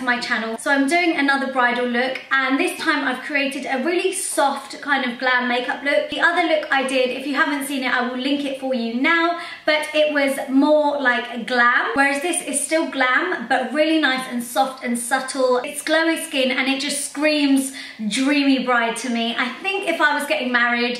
my channel. So I'm doing another bridal look, and this time I've created a really soft kind of glam makeup look. The other look I did, if you haven't seen it, I will link it for you now, but it was more like glam, whereas this is still glam but really nice and soft and subtle. It's glowy skin and it just screams dreamy bride to me. I think if I was getting married,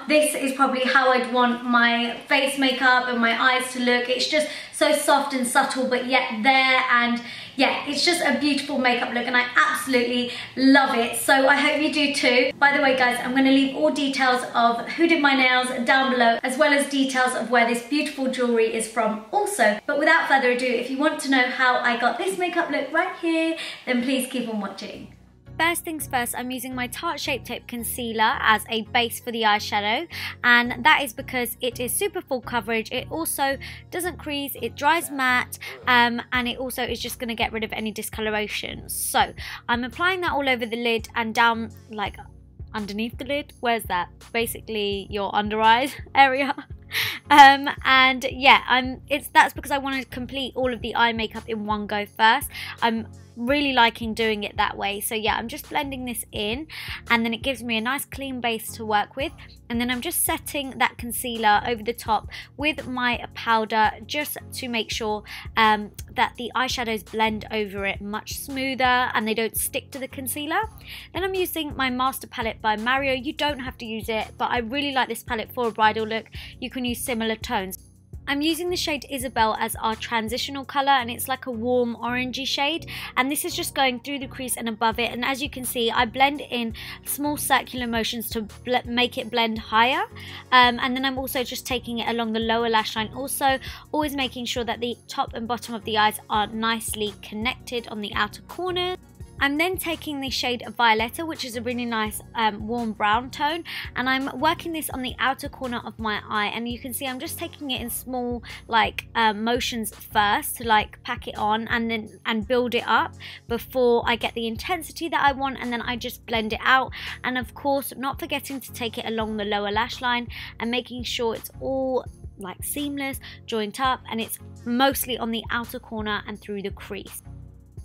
this is probably how I'd want my face makeup and my eyes to look. It's just so soft and subtle, but yet there, and yeah, it's just a beautiful makeup look and I absolutely love it. So I hope you do too. By the way guys, I'm going to leave all details of who did my nails down below, as well as details of where this beautiful jewellery is from also. But without further ado, if you want to know how I got this makeup look right here, then please keep on watching. First things first, I'm using my Tarte Shape Tape Concealer as a base for the eyeshadow, and that is because it is super full coverage. It also doesn't crease, it dries matte, and it also is just going to get rid of any discoloration. So I'm applying that all over the lid and down, like underneath the lid. Where's that? Basically your under eyes area. And yeah, that's because I want to complete all of the eye makeup in one go first. I'm really liking doing it that way. So yeah, I'm just blending this in, and then it gives me a nice clean base to work with, and then I'm just setting that concealer over the top with my powder just to make sure that the eyeshadows blend over it much smoother and they don't stick to the concealer. Then I'm using my Master palette by Mercier. You don't have to use it, but I really like this palette for a bridal look. You can use similar tones. I'm using the shade Isabel as our transitional colour, and it's like a warm orangey shade, and this is just going through the crease and above it, and as you can see I blend in small circular motions to make it blend higher, and then I'm also just taking it along the lower lash line, also always making sure that the top and bottom of the eyes are nicely connected on the outer corners. I'm then taking the shade Violetta, which is a really nice warm brown tone, and I'm working this on the outer corner of my eye, and you can see I'm just taking it in small like motions first to like pack it on and build it up before I get the intensity that I want, and then I just blend it out, and of course not forgetting to take it along the lower lash line and making sure it's all like seamless, joined up, and it's mostly on the outer corner and through the crease.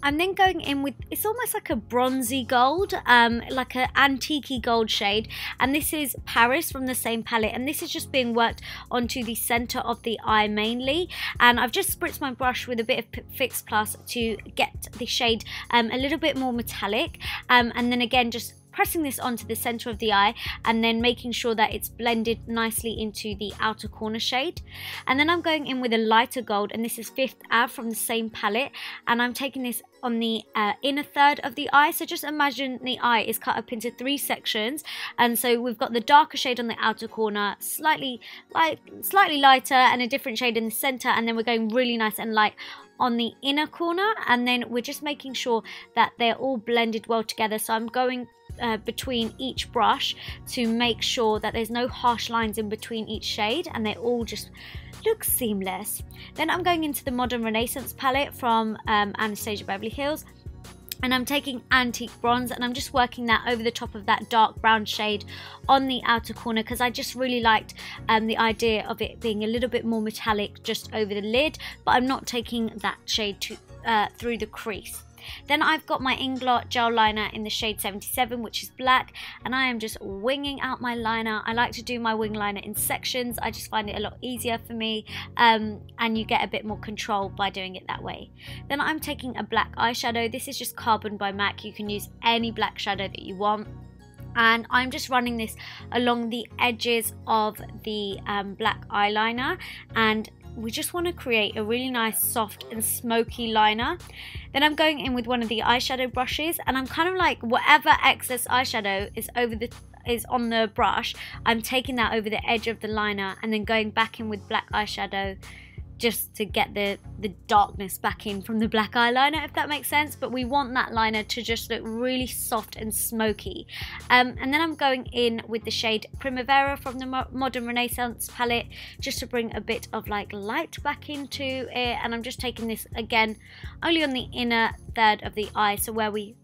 I'm then going in with, it's almost like a bronzy gold, like an antique gold shade, and this is Paris from the same palette, and this is just being worked onto the centre of the eye mainly, and I've just spritzed my brush with a bit of Fix Plus to get the shade a little bit more metallic, and then again just pressing this onto the center of the eye and then making sure that it's blended nicely into the outer corner shade. And then I'm going in with a lighter gold, and this is Fifth Ave from the same palette, and I'm taking this on the inner third of the eye. So just imagine the eye is cut up into 3 sections, and so we've got the darker shade on the outer corner, slightly lighter, and a different shade in the center, and then we're going really nice and light on the inner corner, and then we're just making sure that they're all blended well together. So I'm going between each brush to make sure that there's no harsh lines in between each shade, and they all just look seamless. Then I'm going into the Modern Renaissance palette from Anastasia Beverly Hills, and I'm taking Antique Bronze, and I'm just working that over the top of that dark brown shade on the outer corner, because I just really liked the idea of it being a little bit more metallic just over the lid, but I'm not taking that shade through the crease. Then I've got my Inglot gel liner in the shade 77, which is black, and I am just winging out my liner. I like to do my wing liner in sections. I just find it a lot easier for me, and you get a bit more control by doing it that way. Then I'm taking a black eyeshadow. This is just Carbon by MAC. You can use any black shadow that you want, and I'm just running this along the edges of the black eyeliner, and we just want to create a really nice soft and smoky liner. Then I'm going in with one of the eyeshadow brushes, and I'm kind of like, whatever excess eyeshadow is on the brush, I'm taking that over the edge of the liner and then going back in with black eyeshadow just to get the darkness back in from the black eyeliner, if that makes sense. But we want that liner to just look really soft and smoky. And then I'm going in with the shade Primavera from the Modern Renaissance palette, just to bring a bit of like light back into it. And I'm just taking this again only on the inner third of the eye, so where we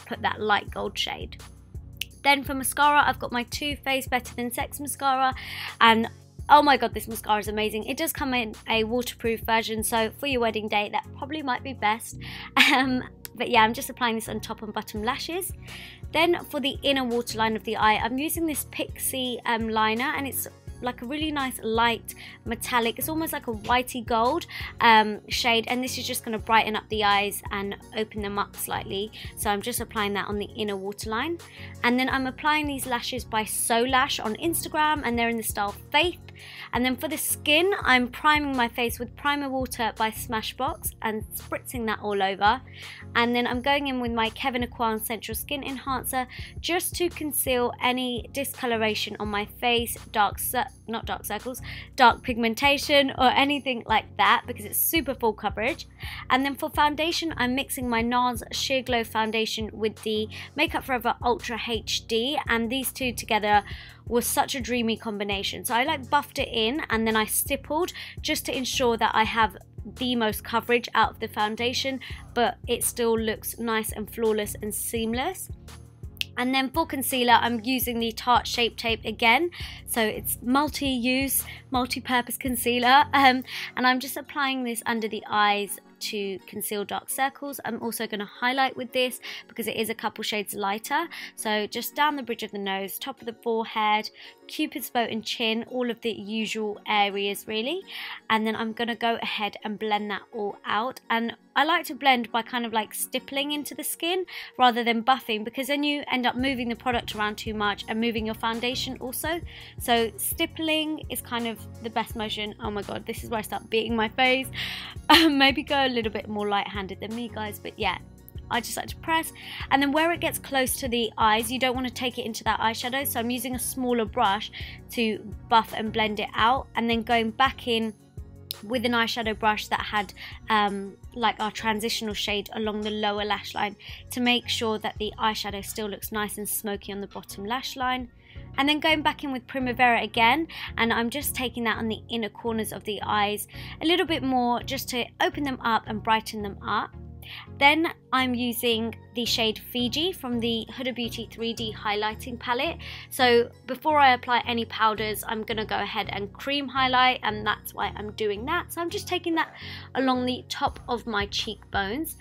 put that light gold shade. Then for mascara, I've got my Too Faced Better Than Sex mascara, and oh my god, this mascara is amazing. It does come in a waterproof version, so for your wedding day that probably might be best. But yeah, I'm just applying this on top and bottom lashes. Then for the inner waterline of the eye, I'm using this Pixi liner, and it's like a really nice light metallic, it's almost like a whitey gold shade, and this is just going to brighten up the eyes and open them up slightly. So I'm just applying that on the inner waterline, and then I'm applying these lashes by So Lash on Instagram, and they're in the style Faith. And then for the skin, I'm priming my face with primer water by Smashbox and spritzing that all over. And then I'm going in with my Kevyn Aucoin Central Skin Enhancer just to conceal any discoloration on my face, dark pigmentation or anything like that, because it's super full coverage. And then for foundation, I'm mixing my NARS Sheer Glow foundation with the Makeup Forever Ultra HD, and these two together was such a dreamy combination. So I like buffed it in and then I stippled just to ensure that I have the most coverage out of the foundation, but it still looks nice and flawless and seamless. And then for concealer, I'm using the Tarte Shape Tape again. So it's multi-use, multi-purpose concealer. And I'm just applying this under the eyes to conceal dark circles. I'm also going to highlight with this because it is a couple shades lighter. So just down the bridge of the nose, top of the forehead, Cupid's bow and chin, all of the usual areas really. And then I'm going to go ahead and blend that all out. And I like to blend by kind of like stippling into the skin rather than buffing, because then you end up moving the product around too much and moving your foundation also. So stippling is kind of the best motion. Oh my god, this is where I start beating my face. Maybe go a little bit more light-handed than me, guys, but yeah, I just like to press. And then where it gets close to the eyes, you don't want to take it into that eyeshadow, so I'm using a smaller brush to buff and blend it out, and then going back in with an eyeshadow brush that had like our transitional shade along the lower lash line to make sure that the eyeshadow still looks nice and smoky on the bottom lash line. And then going back in with Primavera again, and I'm just taking that on the inner corners of the eyes a little bit more just to open them up and brighten them up. Then I'm using the shade Fiji from the Huda Beauty 3D highlighting palette. So before I apply any powders, I'm going to go ahead and cream highlight, and that's why I'm doing that. So I'm just taking that along the top of my cheekbones.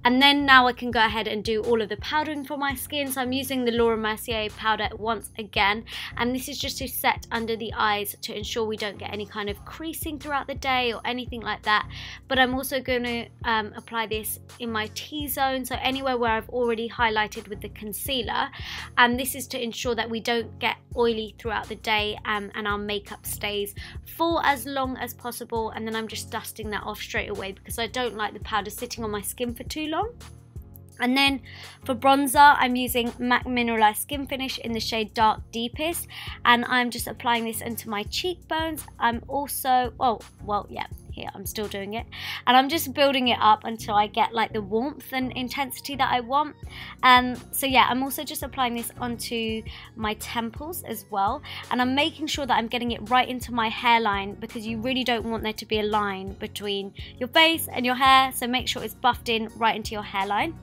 And then now I can go ahead and do all of the powdering for my skin. So I'm using the Laura Mercier powder once again, and this is just to set under the eyes to ensure we don't get any kind of creasing throughout the day or anything like that. But I'm also going to apply this in my T-zone, so anywhere where I've already highlighted with the concealer, and this is to ensure that we don't get oily throughout the day and our makeup stays for as long as possible. And then I'm just dusting that off straight away because I don't like the powder sitting on my skin for too long. And then for bronzer, I'm using MAC Mineralized Skin Finish in the shade Dark Deepest, and I'm just applying this into my cheekbones. I'm also, here I'm still doing it, and I'm just building it up until I get like the warmth and intensity that I want. So yeah, I'm also just applying this onto my temples as well, and I'm making sure that I'm getting it right into my hairline, because you really don't want there to be a line between your face and your hair, so make sure it's buffed in right into your hairline.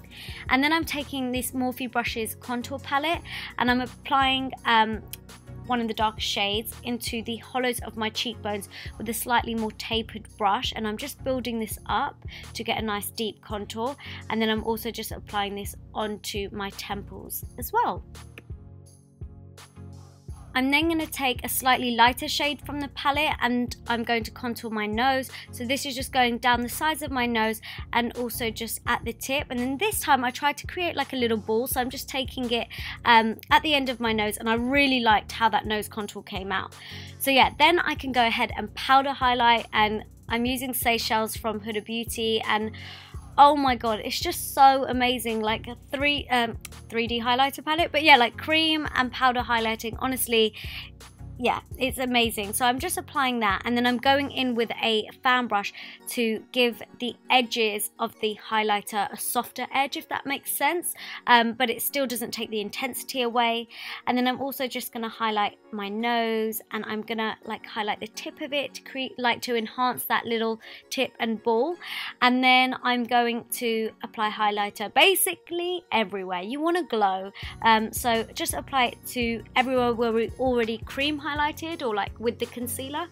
And then I'm taking this Morphe Brushes contour palette, and I'm applying one of the darker shades into the hollows of my cheekbones with a slightly more tapered brush, and I'm just building this up to get a nice deep contour. And then I'm also just applying this onto my temples as well. I'm then going to take a slightly lighter shade from the palette, and I'm going to contour my nose. So this is just going down the sides of my nose and also just at the tip. And then this time I tried to create like a little ball, so I'm just taking it at the end of my nose, and I really liked how that nose contour came out. So yeah, then I can go ahead and powder highlight, and I'm using Seychelles from Huda Beauty, and oh my god, it's just so amazing, like a 3D highlighter palette. But yeah, like cream and powder highlighting, honestly, yeah, it's amazing. So I'm just applying that, and then I'm going in with a fan brush to give the edges of the highlighter a softer edge, if that makes sense, but it still doesn't take the intensity away. And then I'm also just going to highlight my nose, and I'm going to like highlight the tip of it to create, like, to enhance that little tip and ball. And then I'm going to apply highlighter basically everywhere. You want to glow, so just apply it to everywhere where we already cream highlighted or like with the concealer.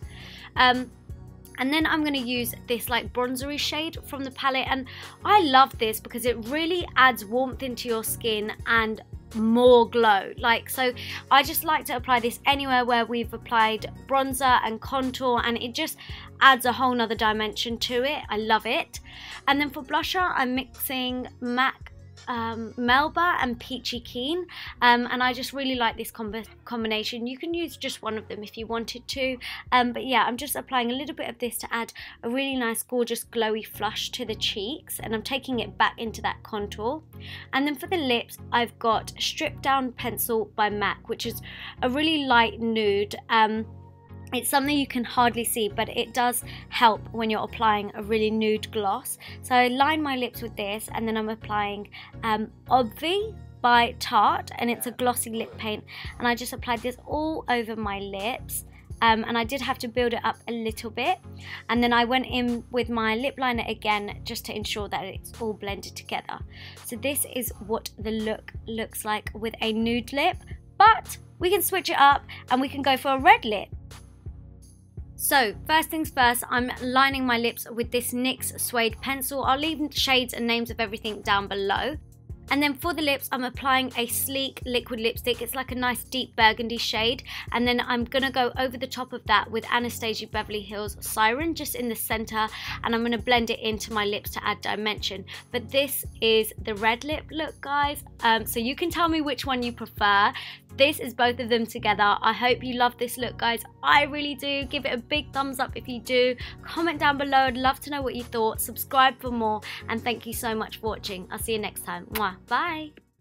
And then I'm going to use this like bronzery shade from the palette, and I love this because it really adds warmth into your skin and more glow. Like, so I just like to apply this anywhere where we've applied bronzer and contour, and it just adds a whole nother dimension to it. I love it. And then for blusher, I'm mixing MAC Melba and Peachykeen, and I just really like this combination. You can use just one of them if you wanted to, but yeah, I'm just applying a little bit of this to add a really nice gorgeous glowy flush to the cheeks, and I'm taking it back into that contour. And then for the lips, I've got Stripdown pencil by MAC, which is a really light nude. It's something you can hardly see, but it does help when you're applying a really nude gloss. So I line my lips with this, and then I'm applying Obvi by Tarte, and it's a glossy lip paint, and I just applied this all over my lips. And I did have to build it up a little bit, and then I went in with my lip liner again just to ensure that it's all blended together. So this is what the look looks like with a nude lip, but we can switch it up and we can go for a red lip. So first things first, I'm lining my lips with this NYX Suede pencil. I'll leave shades and names of everything down below. And then for the lips, I'm applying a sleek liquid lipstick. It's like a nice deep burgundy shade. And then I'm going to go over the top of that with Anastasia Beverly Hills Siren, just in the center. And I'm going to blend it into my lips to add dimension. But this is the red lip look, guys. So you can tell me which one you prefer. This is both of them together. I hope you love this look, guys. I really do. Give it a big thumbs up if you do. Comment down below. I'd love to know what you thought. Subscribe for more. And thank you so much for watching. I'll see you next time. Mwah. Bye.